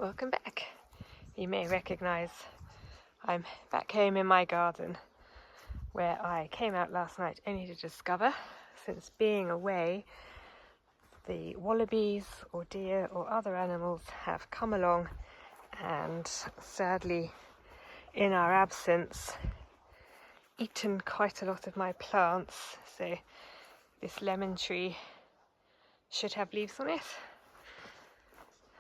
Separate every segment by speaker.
Speaker 1: welcome back. You may recognise I'm back home in my garden where I came out last night only to discover, since being away, the wallabies or deer or other animals have come along and sadly, in our absence, eaten quite a lot of my plants. So this lemon tree should have leaves on it,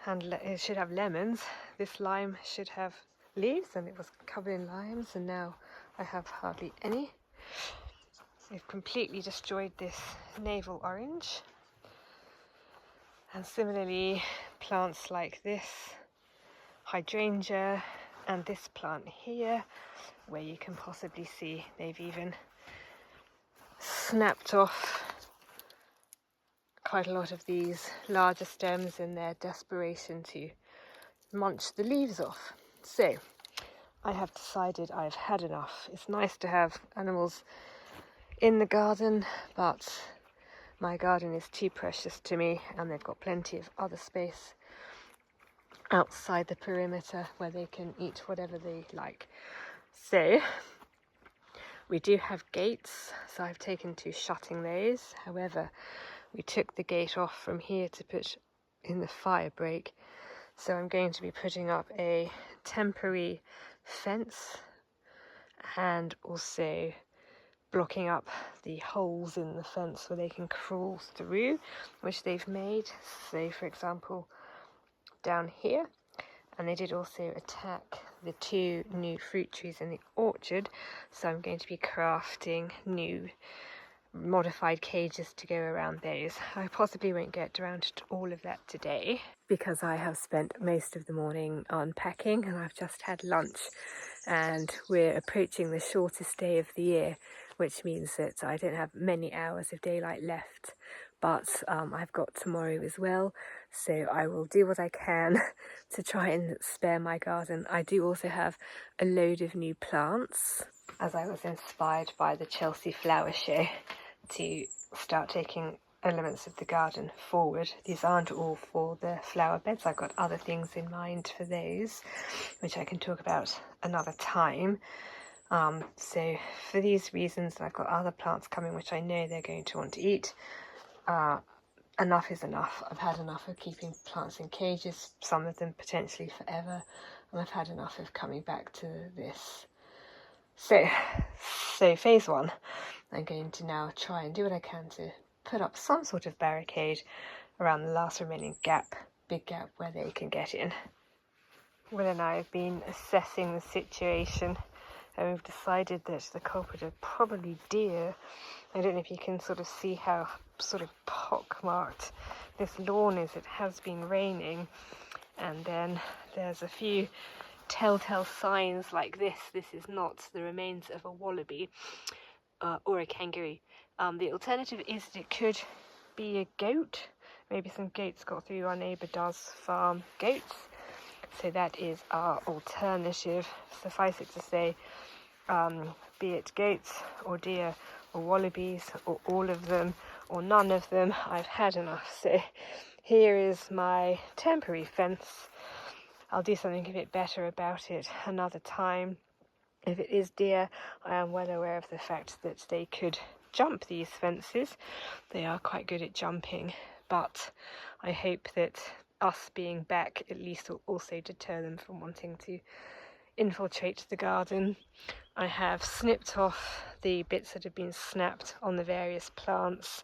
Speaker 1: and it should have lemons. This lime should have leaves, and it was covered in limes, and now I have hardly any. They've completely destroyed this navel orange, and similarly plants like this hydrangea and this plant here, where you can possibly see they've even snapped off quite a lot of these larger stems in their desperation to munch the leaves off. So I have decided I've had enough. It's nice to have animals in the garden, but my garden is too precious to me, and they've got plenty of other space outside the perimeter where they can eat whatever they like. So we do have gates, so I've taken to shutting those. However, we took the gate off from here to put in the fire break, so I'm going to be putting up a temporary fence and also blocking up the holes in the fence where they can crawl through, which they've made. So for example, down here, and they did also attack the 2 new fruit trees in the orchard, so I'm going to be crafting new modified cages to go around those. I possibly won't get around to all of that today because I have spent most of the morning unpacking, and I've just had lunch, and we're approaching the shortest day of the year, which means that I don't have many hours of daylight left, but I've got tomorrow as well, so I will do what I can to try and spare my garden. I do also have a load of new plants, as I was inspired by the Chelsea flower show to start taking elements of the garden forward. These aren't all for the flower beds. I've got other things in mind for those, which I can talk about another time. So for these reasons, I've got other plants coming which I know they're going to want to eat. Enough is enough. I've had enough of keeping plants in cages, some of them potentially forever, and I've had enough of coming back to this. So phase 1, I'm going to now try and do what I can to put up some sort of barricade around the last remaining big gap where they can get in. Will and I have been assessing the situation, and we've decided that the culprit are probably deer. I don't know if you can sort of see how sort of pock-marked this lawn is. It has been raining, and then there's a few telltale signs like this. This is not the remains of a wallaby or a kangaroo. The alternative is that it could be a goat. Maybe some goats got through. Our neighbour does farm goats, so that is our alternative. Suffice it to say, be it goats or deer or wallabies or all of them or none of them, I've had enough. So here is my temporary fence. I'll do something a bit better about it another time. If it is deer, I am well aware of the fact that they could jump these fences. They are quite good at jumping, but I hope that us being back at least will also deter them from wanting to infiltrate the garden. I have snipped off the bits that have been snapped on the various plants,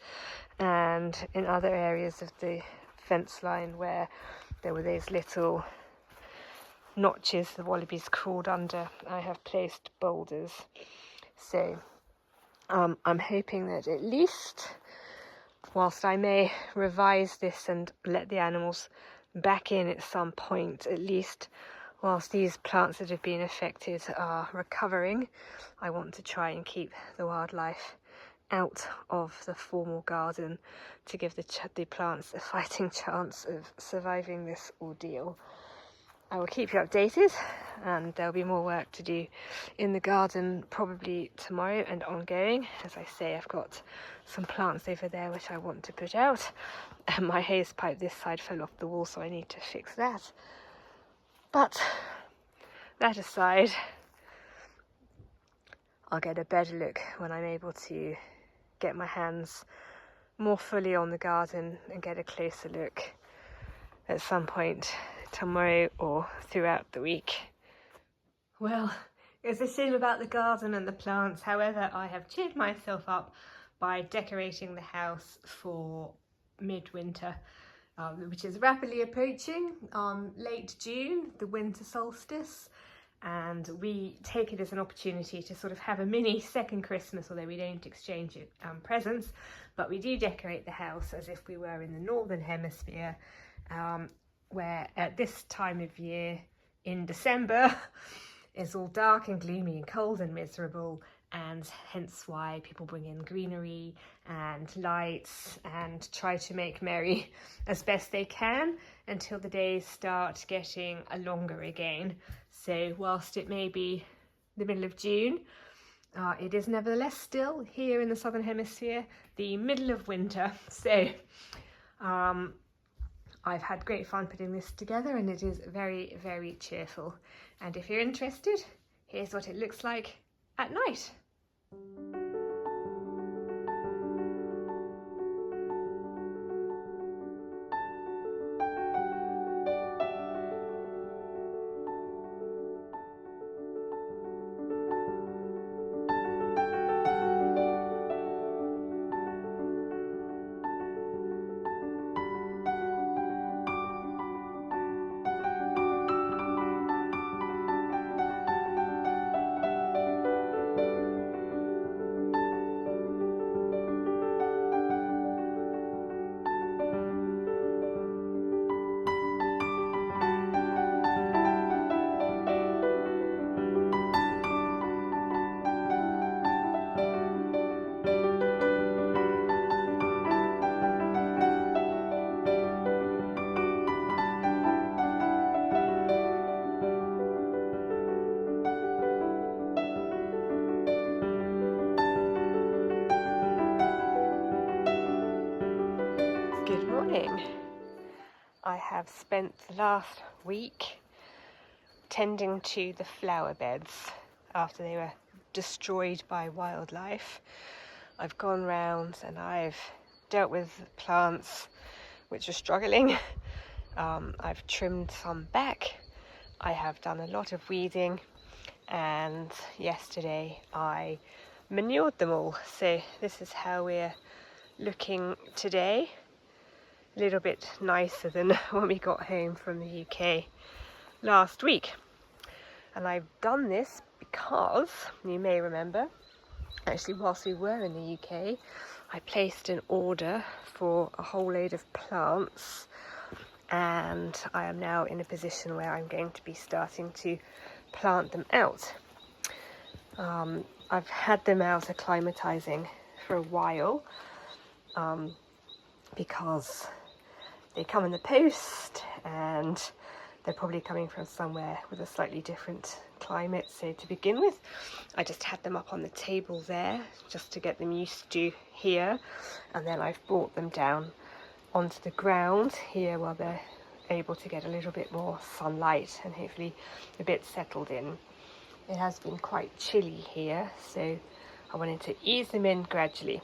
Speaker 1: and in other areas of the fence line where there were those little notches the wallabies crawled under, I have placed boulders. So I'm hoping that at least, whilst I may revise this and let the animals back in at some point, at least whilst these plants that have been affected are recovering, I want to try and keep the wildlife out of the formal garden to give the plants a fighting chance of surviving this ordeal. I will keep you updated, and there'll be more work to do in the garden probably tomorrow and ongoing. As I say, I've got some plants over there which I want to put out, and my hose pipe this side fell off the wall, so I need to fix that. But that aside, I'll get a better look when I'm able to get my hands more fully on the garden and get a closer look at some point tomorrow or throughout the week. Well, it's a shame about the garden and the plants. However, I have cheered myself up by decorating the house for midwinter, which is rapidly approaching. Late June, the winter solstice, and we take it as an opportunity to sort of have a mini second Christmas, although we don't exchange presents, but we do decorate the house as if we were in the northern hemisphere, where at this time of year in December it's all dark and gloomy and cold and miserable, and hence why people bring in greenery and lights and try to make merry as best they can until the days start getting longer again. So whilst it may be the middle of June, it is nevertheless still here in the southern hemisphere the middle of winter. So I've had great fun putting this together, and it is very, very cheerful. And if you're interested, here's what it looks like at night. Good morning. I have spent the last week tending to the flower beds after they were destroyed by wildlife. I've gone round and I've dealt with plants which are struggling. I've trimmed some back. I have done a lot of weeding, and yesterday I manured them all. So this is how we're looking today. A little bit nicer than when we got home from the UK last week. And I've done this because, you may remember, actually whilst we were in the UK, I placed an order for a whole load of plants, and I am now in a position where I'm going to be starting to plant them out. I've had them out acclimatising for a while, because they come in the post and they're probably coming from somewhere with a slightly different climate. So to begin with, I just had them up on the table there just to get them used to here, and then I've brought them down onto the ground here while they're able to get a little bit more sunlight and hopefully a bit settled in. It has been quite chilly here, so I wanted to ease them in gradually.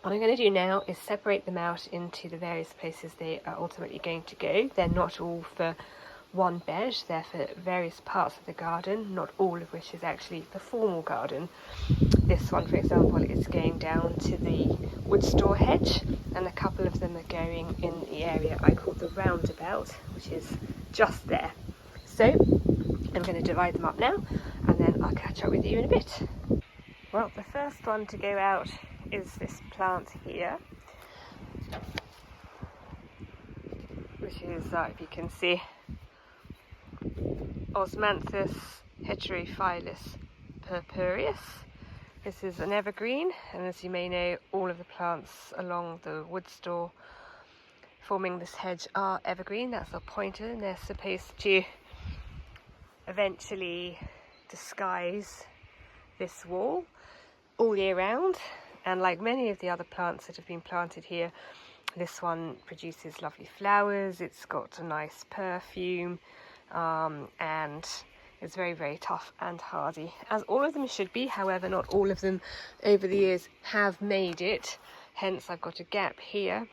Speaker 1: What I'm going to do now is separate them out into the various places they are ultimately going to go. They're not all for one bed, they're for various parts of the garden, not all of which is actually the formal garden. This one, for example, is going down to the wood store hedge, and a couple of them are going in the area I call the roundabout, which is just there. So I'm going to divide them up now, and then I'll catch up with you in a bit. Well, the first one to go out is this plant here, which is, if you can see, Osmanthus heterophyllus purpureus. This is an evergreen, and as you may know, all of the plants along the wood store forming this hedge are evergreen. That's the pointer, and they're supposed to eventually disguise this wall all year round. And like many of the other plants that have been planted here, this one produces lovely flowers. It's got a nice perfume, and it's very, very tough and hardy, as all of them should be. However, not all of them over the years have made it, hence I've got a gap here,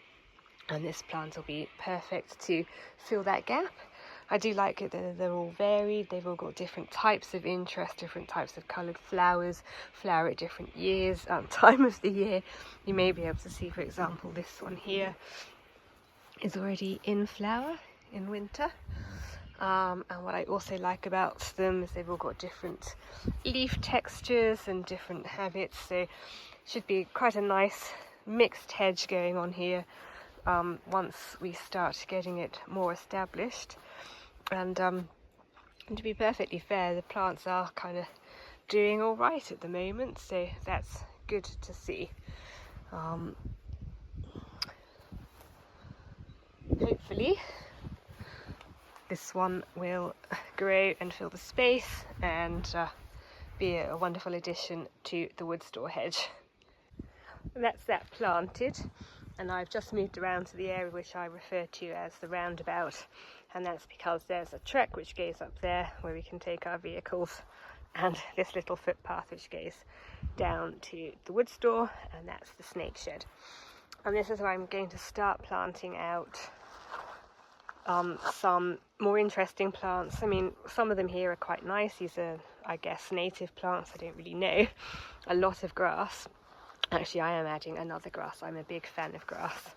Speaker 1: and this plant will be perfect to fill that gap. I do like it that they're all varied, they've all got different types of interest, different types of coloured flowers, flower at different years, time of the year. You may be able to see, for example, this one here is already in flower in winter. And what I also like about them is they've all got different leaf textures and different habits, so it should be quite a nice mixed hedge going on here once we start getting it more established. And to be perfectly fair, the plants are kind of doing all right at the moment, so that's good to see. Hopefully this one will grow and fill the space and be a wonderful addition to the wood store hedge. That's that planted, and I've just moved around to the area which I refer to as the roundabout, and that's because there's a track which goes up there where we can take our vehicles, and this little footpath which goes down to the wood store, and that's the snake shed. And this is where I'm going to start planting out some more interesting plants. I mean, some of them here are quite nice. These are, I guess, native plants. I don't really know. A lot of grass. Actually, I am adding another grass. I'm a big fan of grass,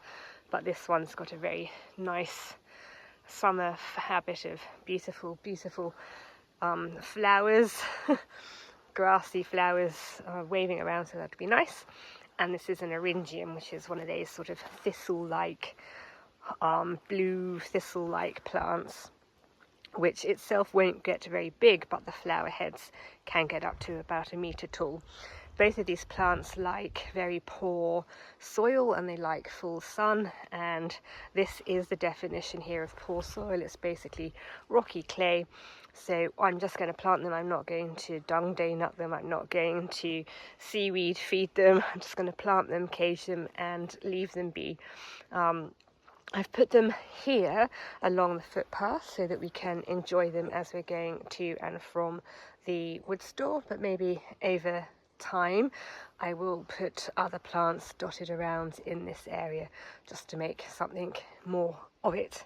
Speaker 1: but this one's got a very nice summer habit of beautiful, beautiful flowers, grassy flowers waving around, so that'd be nice. And this is an eryngium, which is one of those sort of thistle-like, blue thistle-like plants, which itself won't get very big, but the flower heads can get up to about 1 metre tall. Both of these plants like very poor soil and they like full sun, and this is the definition here of poor soil. It's basically rocky clay. So I'm just going to plant them. I'm not going to dung donut them. I'm not going to seaweed feed them. I'm just going to plant them, cage them and leave them be. I've put them here along the footpath so that we can enjoy them as we're going to and from the wood store, but maybe over time I will put other plants dotted around in this area just to make something more of it.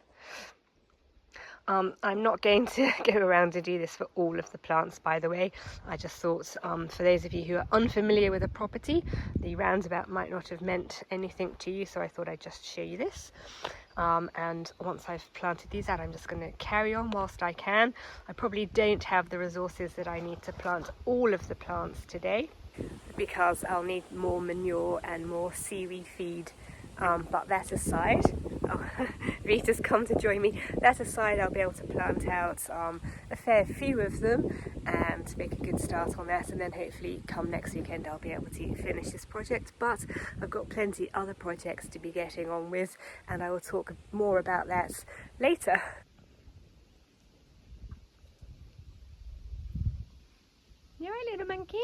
Speaker 1: I'm not going to go around and do this for all of the plants, by the way. I just thought for those of you who are unfamiliar with a property, the roundabout might not have meant anything to you, so I thought I'd just show you this. And once I've planted these out, I'm just going to carry on whilst I can. I probably don't have the resources that I need to plant all of the plants today, because I'll need more manure and more seaweed feed. But that aside, Rita's come to join me. That aside, I'll be able to plant out a fair few of them and make a good start on that, and then hopefully come next weekend I'll be able to finish this project. But I've got plenty other projects to be getting on with, and I will talk more about that later. You alright, little monkey?